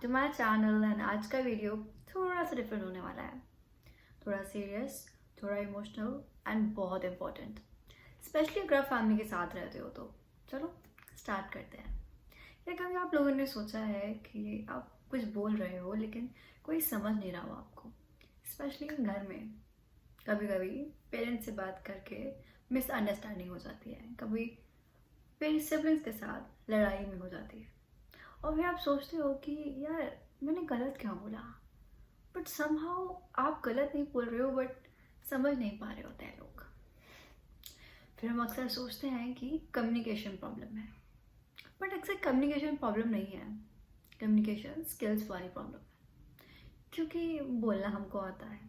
To my channel and आज का video थोड़ा सा डिफरेंट होने वाला है। थोड़ा सीरियस, थोड़ा इमोशनल एंड बहुत इम्पोर्टेंट, स्पेशली अगर आप फैमिली के साथ रहते हो तो। चलो स्टार्ट करते हैं। या कभी आप लोगों ने सोचा है कि आप कुछ बोल रहे हो लेकिन कोई समझ नहीं रहा हो आपको, स्पेशली घर में। कभी कभी पेरेंट्स से बात करके मिसअंडरस्टैंडिंग हो जाती है, कभी फिर सिबलिंग्स के साथ लड़ाई में हो जाती है और फिर आप सोचते हो कि यार मैंने गलत क्या बोला, बट समहाउ आप गलत नहीं बोल रहे हो बट समझ नहीं पा रहे होते हैं लोग। फिर हम अक्सर सोचते हैं कि कम्युनिकेशन प्रॉब्लम है, बट अक्सर कम्युनिकेशन प्रॉब्लम नहीं है, कम्युनिकेशन स्किल्स वाली प्रॉब्लम है। क्योंकि बोलना हमको आता है,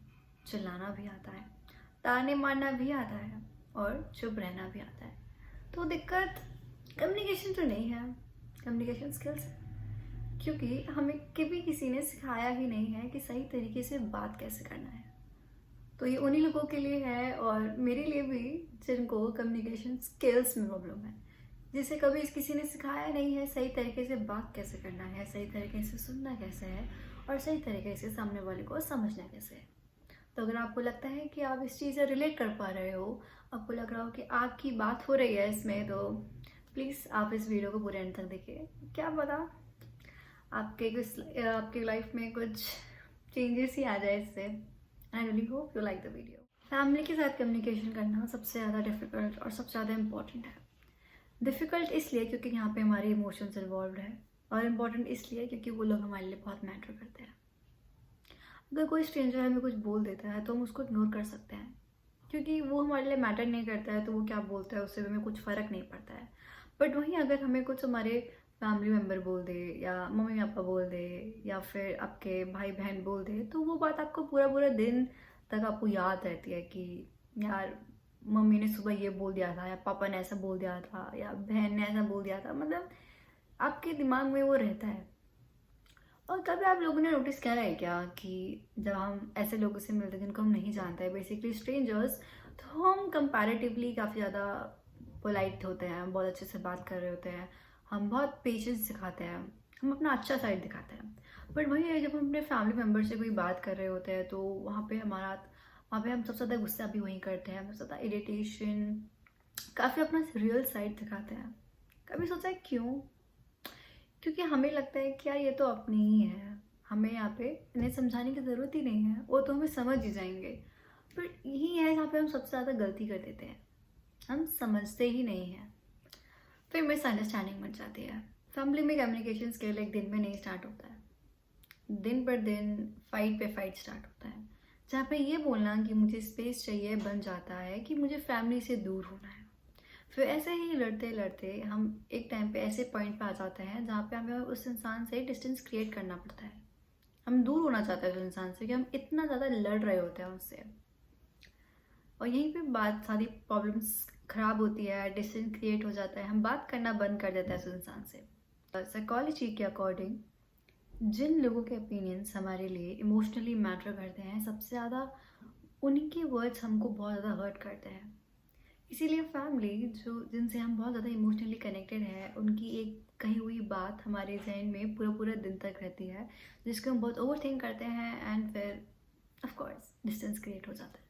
चिल्लाना भी आता है, ताने मारना भी आता है और चुप रहना भी आता है। तो दिक्कत कम्युनिकेशन तो नहीं है, कम्युनिकेशन स्किल्स है। क्योंकि हमें कभी किसी ने सिखाया ही नहीं है कि सही तरीके से बात कैसे करना है। तो ये उन्हीं लोगों के लिए है और मेरे लिए भी, जिनको कम्युनिकेशन स्किल्स में प्रॉब्लम है, जिसे कभी किसी ने सिखाया नहीं है सही तरीके से बात कैसे करना है, सही तरीके से सुनना कैसे है और सही तरीके से सामने वाले को समझना कैसे है। तो अगर आपको लगता है कि आप इस चीज़ से रिलेट कर पा रहे हो, आपको लग रहा हो कि आपकी बात हो रही है इसमें, तो प्लीज़ आप इस वीडियो को पूरे एंड तक देखिए। क्या पता आपके लाइफ में कुछ चेंजेस ही आ जाए इससे। I really hope you like the video. Family के साथ कम्युनिकेशन करना सबसे ज़्यादा डिफ़िकल्ट और सबसे ज़्यादा इम्पॉर्टेंट है। डिफ़िकल्ट इसलिए क्योंकि यहाँ पे हमारे इमोशंस इन्वॉल्व है, और इम्पॉर्टेंट इसलिए क्योंकि वो लोग हमारे लिए बहुत मैटर करते हैं। अगर कोई स्ट्रेंजर हमें कुछ बोल देता है तो हम उसको इग्नोर कर सकते हैं, क्योंकि वो हमारे लिए मैटर नहीं करता है, तो वो क्या बोलता है उससे हमें कुछ फ़र्क नहीं पड़ता है। बट वहीं अगर हमें कुछ हमारे फैमिली मेम्बर बोल दे, या मम्मी पापा बोल दे, या फिर आपके भाई बहन बोल दे, तो वो बात आपको पूरा पूरा दिन तक आपको याद रहती है कि यार मम्मी ने सुबह ये बोल दिया था, या पापा ने ऐसा बोल दिया था, या बहन ने ऐसा बोल दिया था। मतलब आपके दिमाग में वो रहता है। और कभी आप लोगों ने नोटिस किया है क्या कि जब हम ऐसे लोगों से मिलते हैं जिनको हम नहीं जानते हैं, बेसिकली स्ट्रेंजर्स, तो हम कंपैरेटिवली काफ़ी ज़्यादा पोलाइट होते हैं, बहुत अच्छे से बात कर रहे होते हैं, हम बहुत पेशेंस दिखाते हैं, हम अपना अच्छा साइड दिखाते हैं। बट वही है, जब हम अपने फैमिली मेम्बर से कोई बात कर रहे होते हैं तो वहाँ पे हम सबसे ज़्यादा गुस्सा भी वहीं करते हैं, हम सबसे ज़्यादा इरिटेशन, काफ़ी अपना रियल साइड दिखाते हैं। कभी सोचा है क्यों? क्योंकि हमें लगता है कि यार ये तो अपनी ही है, हमें यहाँ पे इन्हें समझाने की ज़रूरत ही नहीं है, वो तो हमें समझ ही जाएंगे। पर यही है जहाँ पे हम सबसे ज़्यादा गलती कर देते हैं, हम समझते ही नहीं हैं, फिर मिसअंडरस्टैंडिंग बन जाती है। फैमिली में कम्युनिकेशन स्किल एक दिन में नहीं स्टार्ट होता है, दिन पर दिन फाइट पे फाइट स्टार्ट होता है, जहाँ पे ये बोलना कि मुझे स्पेस चाहिए बन जाता है कि मुझे फैमिली से दूर होना है। फिर ऐसे ही लड़ते लड़ते हम एक टाइम पे ऐसे पॉइंट पे आ जाते हैं जहाँ पे हमें उस इंसान से डिस्टेंस क्रिएट करना पड़ता है। हम दूर होना चाहते हैं उस इंसान से कि हम इतना ज़्यादा लड़ रहे होते हैं उससे, और यहीं पे बात सारी प्रॉब्लम्स ख़राब होती है, डिस्टेंस क्रिएट हो जाता है, हम बात करना बंद कर देते हैं उस इंसान से। साइकोलॉजी के अकॉर्डिंग जिन लोगों के ओपिनियंस हमारे लिए इमोशनली मैटर करते हैं सबसे ज़्यादा, उनके वर्ड्स हमको बहुत ज़्यादा हर्ट करते हैं। इसीलिए फैमिली जो जिनसे हम बहुत ज़्यादा इमोशनली कनेक्टेड है, उनकी एक कही हुई बात हमारे जहन में पूरा पूरा दिन तक रहती है, जिसको हम बहुत ओवर थिंक करते हैं, एंड फिर ऑफ कोर्स डिस्टेंस क्रिएट हो जाता है।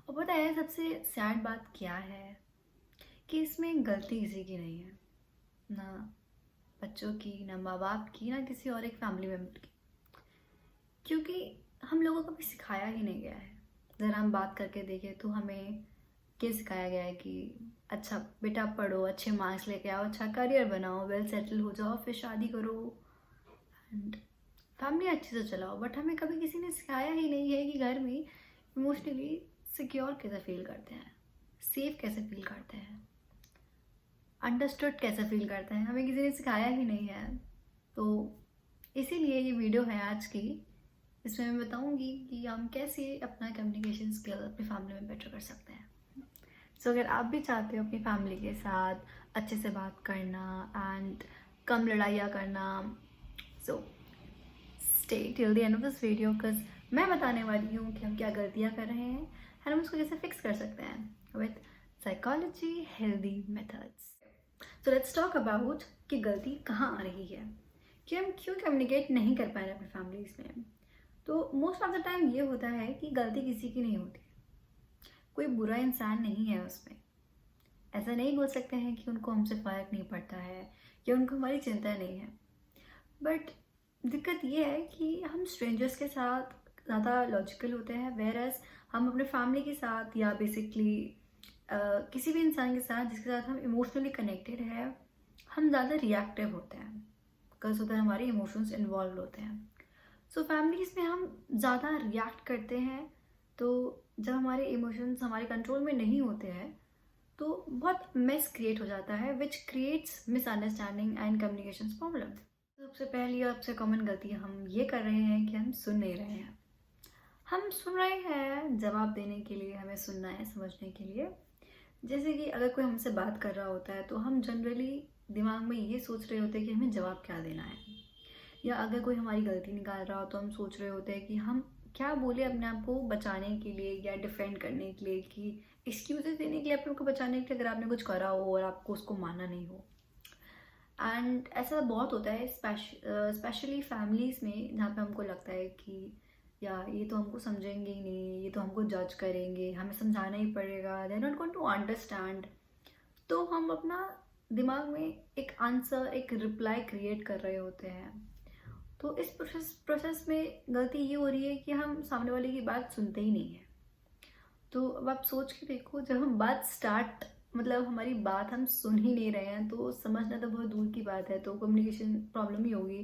और पता है सबसे सैड बात क्या है, कि इसमें गलती किसी की नहीं है, ना बच्चों की, ना माँ बाप की, ना किसी और एक फैमिली मेम्बर की। क्योंकि हम लोगों को भी सिखाया ही नहीं गया है। ज़रा हम बात करके देखें तो हमें ये सिखाया गया है कि अच्छा बेटा पढ़ो, अच्छे मार्क्स लेके आओ, अच्छा करियर बनाओ, वेल सेटल हो जाओ, फिर शादी करो एंड फैमिली अच्छे से चलाओ। बट हमें कभी किसी ने सिखाया ही नहीं है कि घर में इमोशनली सिक्योर कैसे फील करते हैं, सेफ कैसे फील करते हैं, अंडरस्टूड कैसे फील करते हैं। हमें किसी ने सिखाया ही नहीं है। तो इसीलिए ये वीडियो है आज की। इसमें मैं बताऊंगी कि हम कैसे अपना कम्युनिकेशन स्किल अपनी फैमिली में बेटर कर सकते हैं। सो अगर आप भी चाहते हो अपनी फैमिली के साथ अच्छे से बात करना एंड कम लड़ाइयाँ करना, so stay till the end of this video, because मैं बताने वाली हूँ कि हम क्या गलतियाँ कर रहे हैं एंड हम उसको कैसे फिक्स कर सकते हैं with psychology healthy methods. So let's talk about कि गलती कहाँ आ रही है। कि हम क्यों कम्युनिकेट नहीं कर पा रहे अपनी फैमिलीज़ में। तो मोस्ट ऑफ द टाइम ये होता है कि गलती किसी की नहीं होती, कोई बुरा इंसान नहीं है उसमें। ऐसा नहीं बोल सकते हैं कि उनको हमसे फ़र्क नहीं पड़ता है या उनको हमारी चिंता नहीं है। बट दिक्कत ये है कि हम स्ट्रेंजर्स के साथ ज़्यादा लॉजिकल होते हैं, वेयर एज हम अपने फैमिली के साथ या बेसिकली किसी भी इंसान के साथ जिसके साथ हम इमोशनली कनेक्टेड है, हम ज़्यादा रिएक्टिव होते हैं बिकॉज उधर हमारे इमोशंस इन्वॉल्व होते हैं। सो फैमिलीज़ में हम ज़्यादा रिएक्ट करते हैं, तो जब हमारे इमोशंस हमारे कंट्रोल में नहीं होते हैं तो बहुत मेस क्रिएट हो जाता है, which creates misunderstanding and communication problem. सबसे पहली और सबसे कॉमन गलती हम ये कर रहे हैं कि हम सुन नहीं रहे हैं। हम सुन रहे हैं जवाब देने के लिए, हमें सुनना है समझने के लिए। जैसे कि अगर कोई हमसे बात कर रहा होता है तो हम जनरली दिमाग में ये सोच रहे होते हैं कि हमें जवाब क्या देना है, या अगर कोई हमारी गलती निकाल रहा हो तो हम सोच रहे होते हैं कि हम क्या बोले अपने आप को बचाने के लिए या डिफेंड करने के लिए, कि एक्सक्यूजेस देने के लिए अपने को बचाने के लिए, अगर आपने कुछ करा हो और आपको उसको मानना नहीं हो। एंड ऐसा बहुत होता है स्पेशली फैमिलीज़ में, जहाँ पे हमको लगता है कि या ये तो हमको समझेंगे ही नहीं, ये तो हमको जज करेंगे, हमें समझाना ही पड़ेगा, they are not going to understand. तो हम अपना दिमाग में एक आंसर, एक रिप्लाई क्रिएट कर रहे होते हैं। तो इस प्रोसेस में गलती ये हो रही है कि हम सामने वाले की बात सुनते ही नहीं है। तो अब आप सोच के देखो, जब हम बात स्टार्ट मतलब हमारी बात हम सुन ही नहीं रहे हैं तो समझना तो बहुत दूर की बात है, तो कम्युनिकेशन प्रॉब्लम ही होगी।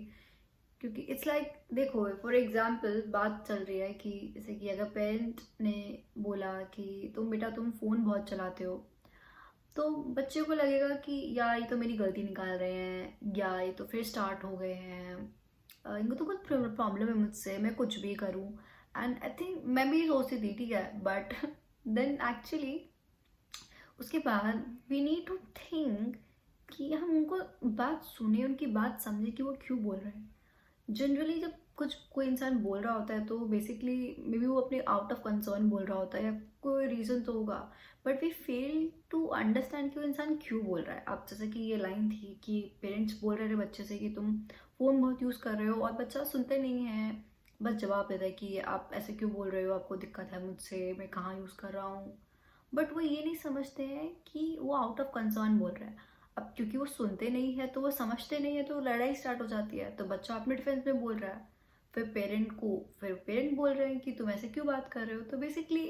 क्योंकि इट्स लाइक देखो, फॉर एग्जाम्पल बात चल रही है कि जैसे कि अगर पेरेंट ने बोला कि तुम बेटा तुम फ़ोन बहुत चलाते हो, तो बच्चे को लगेगा कि या ये तो मेरी गलती निकाल रहे हैं, या ये तो फिर स्टार्ट हो गए हैं, इनको तो कुछ प्रॉब्लम है मुझसे, मैं कुछ भी करूँ। एंड आई थिंक मैं भी सोचती थी ठीक है, बट देन एक्चुअली उसके बाद वी नीड टू थिंक कि हम उनको बात सुने, उनकी बात समझे कि वो क्यों बोल रहे हैं। जनरली जब कुछ कोई इंसान बोल रहा होता है तो बेसिकली मे बी वो अपने आउट ऑफ कंसर्न बोल रहा होता है, या कोई रीज़न तो होगा, but we fail to understand कि वो इंसान क्यों बोल रहा है। अब जैसे कि ये लाइन थी कि पेरेंट्स बोल रहे थे बच्चे से कि तुम फ़ोन बहुत यूज़ कर रहे हो, और बच्चा सुनते नहीं है, बस जवाब देता है कि आप ऐसे क्यों बोल रहे हो, आपको दिक्कत है मुझसे, मैं कहाँ यूज़ कर रहा हूँ। बट वो ये नहीं समझते हैं कि वो आउट ऑफ कंसर्न बोल रहा है। अब क्योंकि वो सुनते नहीं है तो वो समझते नहीं है, तो लड़ाई स्टार्ट हो जाती है, तो बच्चा अपने डिफेंस में बोल रहा है, फिर पेरेंट बोल रहे हैं कि तुम ऐसे क्यों बात कर रहे हो, तो बेसिकली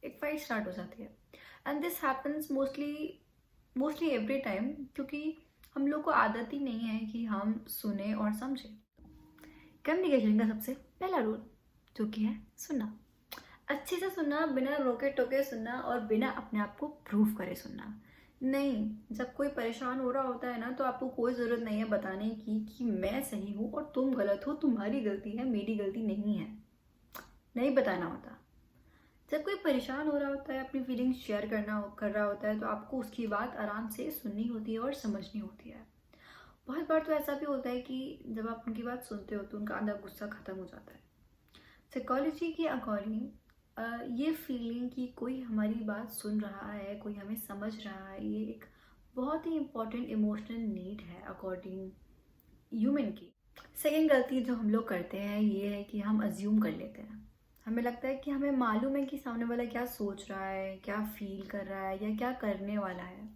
एक फाइट स्टार्ट हो जाती है। And this happens mostly every time, क्योंकि हम लोग को आदत ही नहीं है कि हम सुने और समझें। कम्युनिकेशन का सबसे पहला रूल जो कि है सुनना। अच्छे से सुनना, बिना रोके टोके सुनना, और बिना अपने आप को प्रूव करे सुनना नहीं। जब कोई परेशान हो रहा होता है ना, तो आपको कोई ज़रूरत नहीं है बताने की कि मैं सही हूँ और तुम गलत हो, तुम्हारी गलती है मेरी गलती नहीं है, नहीं बताना होता। जब कोई परेशान हो रहा होता है, अपनी फीलिंग्स शेयर कर रहा होता है, तो आपको उसकी बात आराम से सुननी होती है और समझनी होती है। बहुत बार तो ऐसा भी होता है कि जब आप उनकी बात सुनते हो तो उनका आधा गुस्सा ख़त्म हो जाता है। साइकोलॉजी के अकॉर्डिंग ये फीलिंग कि कोई हमारी बात सुन रहा है, कोई हमें समझ रहा है, ये एक बहुत ही इम्पॉर्टेंट इमोशनल नीड है अकॉर्डिंग ह्यूमन की। सेकेंड गलती जो हम लोग करते हैं ये है कि हम अज्यूम कर लेते हैं। हमें लगता है कि हमें मालूम है कि सामने वाला क्या सोच रहा है, क्या फील कर रहा है, या क्या करने वाला है।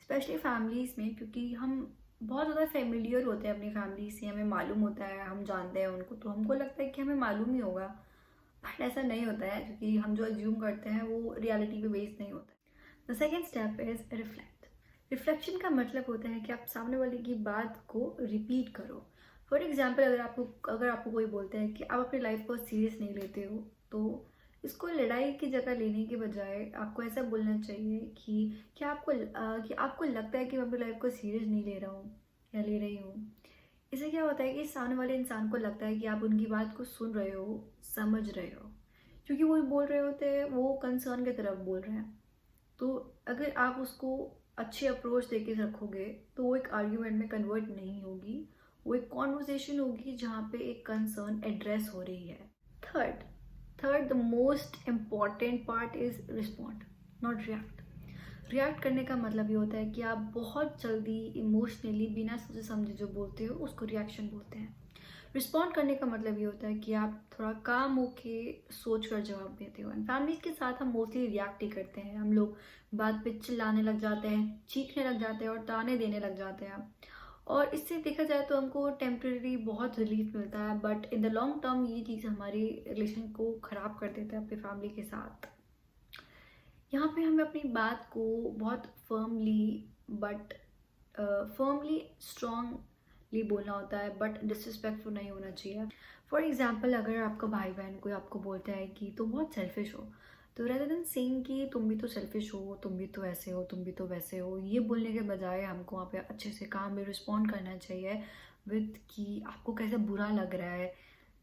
स्पेशली फैमिलीज़ में, क्योंकि हम बहुत ज़्यादा फेमिलियर होते हैं अपनी फैमिली से, हमें मालूम होता है, हम जानते हैं उनको, तो हमको लगता है कि हमें मालूम ही होगा। बट ऐसा नहीं होता है, क्योंकि हम जो अज्यूम करते हैं वो रियलिटी पे बेस्ड नहीं होता है। The second step is reflect. Reflection का मतलब होता है कि आप सामने वाले की बात को रिपीट करो। फॉर एग्जाम्पल, अगर आपको कोई बोलता है कि आप अपनी लाइफ को सीरियस नहीं लेते हो, तो इसको लड़ाई की जगह लेने के बजाय आपको ऐसा बोलना चाहिए कि कि आपको लगता है कि मैं अपनी लाइफ को सीरियस नहीं ले रहा हूँ या ले रही हूँ। इससे क्या होता है कि सामने वाले इंसान को लगता है कि आप उनकी बात को सुन रहे हो, समझ रहे हो, क्योंकि वो बोल रहे होते हैं, वो कंसर्न की तरफ बोल रहे हैं। तो अगर आप उसको अच्छी अप्रोच देके रखोगे तो वो एक आर्ग्यूमेंट में कन्वर्ट नहीं होगी, वो एक कॉन्वर्सेशन होगी जहाँ पे एक कंसर्न एड्रेस हो रही है। Third the most important part is respond, not react. React करने का मतलब ये होता है कि आप बहुत जल्दी इमोशनली बिना सोचे समझे जो बोलते हो उसको रिएक्शन बोलते हैं। रिस्पॉन्ड करने का मतलब ये होता है कि आप थोड़ा काम होके सोच कर जवाब देते हो। एंड फैमिली के साथ हम मोस्टली रिएक्ट ही करते हैं। हम लोग बात पे चिल्लाने लग जाते हैं, चीखने लग जाते हैं और ताने देने लग जाते हैं। और इससे देखा जाए तो हमको टेम्प्रेरी बहुत रिलीफ मिलता है, but in the long term ये चीज़ हमारी रिलेशन को ख़राब कर देता है अपनी फैमिली के साथ। यहाँ पे हमें अपनी बात को बहुत फर्मली स्ट्रांगली बोलना होता है, बट डिसरिस्पेक्टफुल नहीं होना चाहिए। फॉर एग्जाम्पल, अगर आपका भाई बहन कोई आपको बोलता है कि तुम बहुत सेल्फिश हो, तो रेदर देन सेइंग कि तुम भी तो सेल्फिश हो, तुम भी तो ऐसे हो, तुम भी तो वैसे हो, ये बोलने के बजाय हमको वहाँ पे अच्छे से काम में रिस्पॉन्ड करना चाहिए विद कि आपको कैसे बुरा लग रहा है।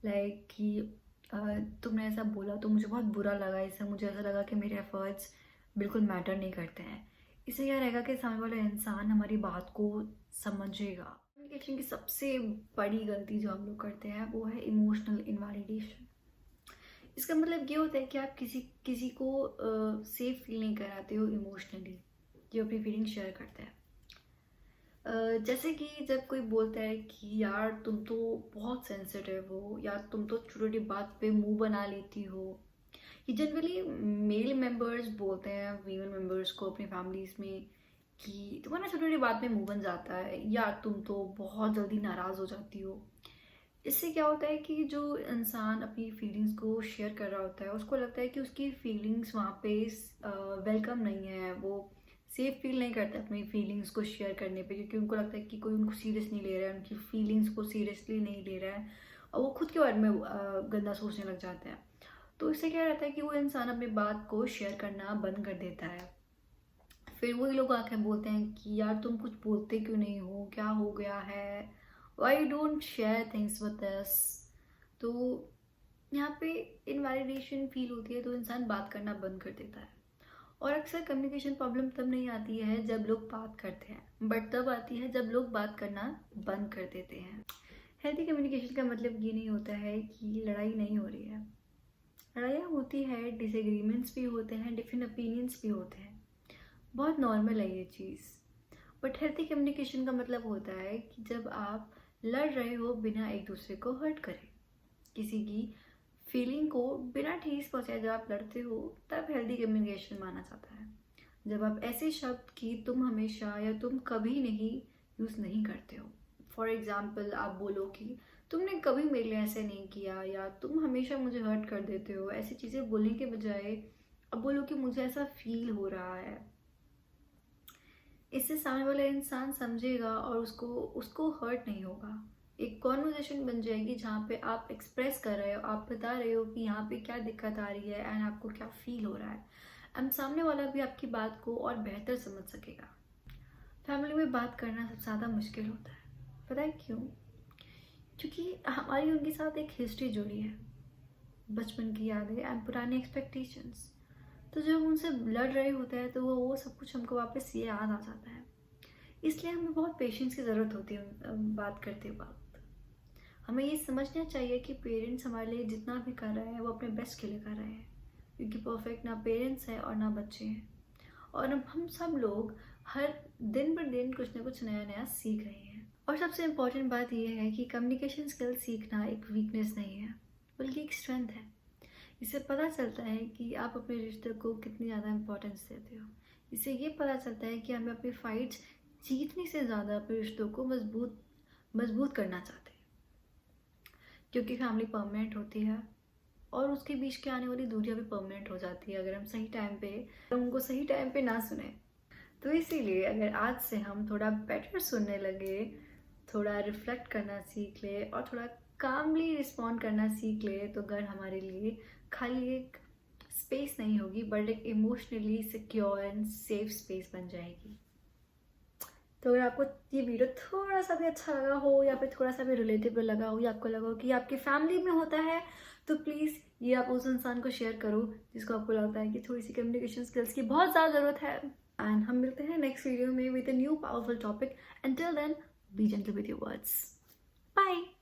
लाइक कि तुमने ऐसा बोला तो मुझे बहुत बुरा लगा, इससे मुझे ऐसा लगा कि मेरे एफर्ट्स बिल्कुल मैटर नहीं करते हैं। इससे क्या रहेगा कि सामने वाला इंसान हमारी बात को समझेगा। कम्युनिकेशन की सबसे बड़ी गलती जो हम लोग करते हैं वो है इमोशनल इनवैलिडेशन। इसका मतलब ये होता है कि आप किसी को सेफ फील नहीं कराते हो इमोशनली, जो अपनी फीलिंग शेयर करते हैं। जैसे कि जब कोई बोलता है कि यार तुम तो बहुत सेंसिटिव हो, या तुम तो छोटी छोटी बात पे मुंह बना लेती हो। ये जनरली मेल मेंबर्स बोलते हैं फीमेल मेंबर्स को अपनी फैमिलीज में कि तुम्हारा छोटी छोटी बात में मुंह बन जाता है, या तुम तो बहुत जल्दी नाराज़ हो जाती हो। इससे क्या होता है कि जो इंसान अपनी फीलिंग्स को शेयर कर रहा होता है उसको लगता है कि उसकी फीलिंग्स वहाँ पे वेलकम नहीं है, वो सेफ फील नहीं करते अपनी फीलिंग्स को शेयर करने पे, क्योंकि उनको लगता है कि कोई उनको सीरियस नहीं ले रहा है, उनकी फीलिंग्स को सीरियसली नहीं ले रहा है, और वो खुद के बारे में गंदा सोचने लग जाते हैं। तो इससे क्या रहता है कि वो इंसान अपनी बात को शेयर करना बंद कर देता है। फिर वही लोग आके बोलते हैं कि यार तुम कुछ बोलते क्यों नहीं हो, क्या हो गया है, why don't share things with us. तो यहाँ पे इनवैलिडेशन फील होती है तो इंसान बात करना बंद कर देता है। और अक्सर कम्युनिकेशन प्रॉब्लम तब नहीं आती है जब लोग बात करते हैं, बट तब आती है जब लोग बात करना बंद कर देते हैं। हेल्थी कम्युनिकेशन का मतलब ये नहीं होता है कि लड़ाई नहीं हो रही है। लड़ाइयाँ होती है, डिसएग्रीमेंट्स भी होते हैं, डिफरेंट ओपिनियंस भी होते हैं, बहुत नॉर्मल है ये चीज़। बट हेल्थी कम्युनिकेशन का मतलब होता है कि जब आप लड़ रहे हो बिना एक दूसरे को हर्ट करें, किसी की फीलिंग को बिना ठेस पहुंचाए जब आप लड़ते हो, तब हेल्दी कम्युनिकेशन माना जाता है। जब आप ऐसे शब्द कि तुम हमेशा या तुम कभी नहीं यूज़ नहीं करते हो। फॉर एग्जाम्पल, आप बोलो कि तुमने कभी मेरे लिए ऐसे नहीं किया, या तुम हमेशा मुझे हर्ट कर देते हो। ऐसी चीज़ें बोलने के बजाय अब बोलो कि मुझे ऐसा फील हो रहा है। इससे सामने वाला इंसान समझेगा और उसको हर्ट नहीं होगा। एक कॉन्वर्जेशन बन जाएगी जहाँ पे आप एक्सप्रेस कर रहे हो, आप बता रहे हो कि यहाँ पे क्या दिक्कत आ रही है एंड आपको क्या फील हो रहा है, एंड सामने वाला भी आपकी बात को और बेहतर समझ सकेगा। फैमिली में बात करना सबसे ज़्यादा मुश्किल होता है, पता है क्यों? क्योंकि हमारी उनके साथ एक हिस्ट्री जुड़ी है, बचपन की यादें एंड पुरानी एक्सपेक्टेशंस। तो जब हम उनसे लड़ रहे होते हैं तो वो सब कुछ हमको वापस ये याद आ जाता है। इसलिए हमें बहुत पेशेंस की ज़रूरत होती है बात करते वक्त। हमें ये समझना चाहिए कि पेरेंट्स हमारे लिए जितना भी कर रहे हैं वो अपने बेस्ट के लिए कर रहे हैं, क्योंकि परफेक्ट ना पेरेंट्स हैं और ना बच्चे हैं। और अब हम सब लोग हर दिन पर दिन कुछ ना कुछ नया नया सीख रहे हैं। और सबसे इम्पॉर्टेंट बात यह है कि कम्युनिकेशन स्किल सीखना एक वीकनेस नहीं है, बल्कि एक स्ट्रेंथ है। इससे पता चलता है कि आप अपने रिश्ते को कितनी ज़्यादा इम्पोर्टेंस देते हो। इससे ये पता चलता है कि हमें अपनी फाइट्स जीतने से ज़्यादा अपने रिश्तों को मजबूत करना चाहते हैं, क्योंकि फैमिली परमानेंट होती है और उसके बीच के आने वाली दूरियां भी परमानेंट हो जाती है अगर हम उनको सही टाइम पे ना सुने। तो इसीलिए अगर आज से हम थोड़ा बेटर सुनने लगे, थोड़ा रिफ्लेक्ट करना सीख ले और थोड़ा कामली रिस्पॉन्ड करना सीख ले, तो घर हमारे लिए खाली एक स्पेस नहीं होगी, बट एक emotionally secure and safe space बन जाएगी। तो अगर आपको ये वीडियो थोड़ा सा भी अच्छा लगा हो, या फिर थोड़ा सा भी रिलेटेबल लगा हो, या आपको लगा हो कि आपकी फैमिली में होता है, तो प्लीज़ ये आप उस इंसान को शेयर करो जिसको आपको लगता है कि थोड़ी सी कम्युनिकेशन स्किल्स की बहुत ज़्यादा ज़रूरत है। एंड हम मिलते हैं नेक्स्ट वीडियो में with a new powerful topic. Until then, be gentle with your words. Bye.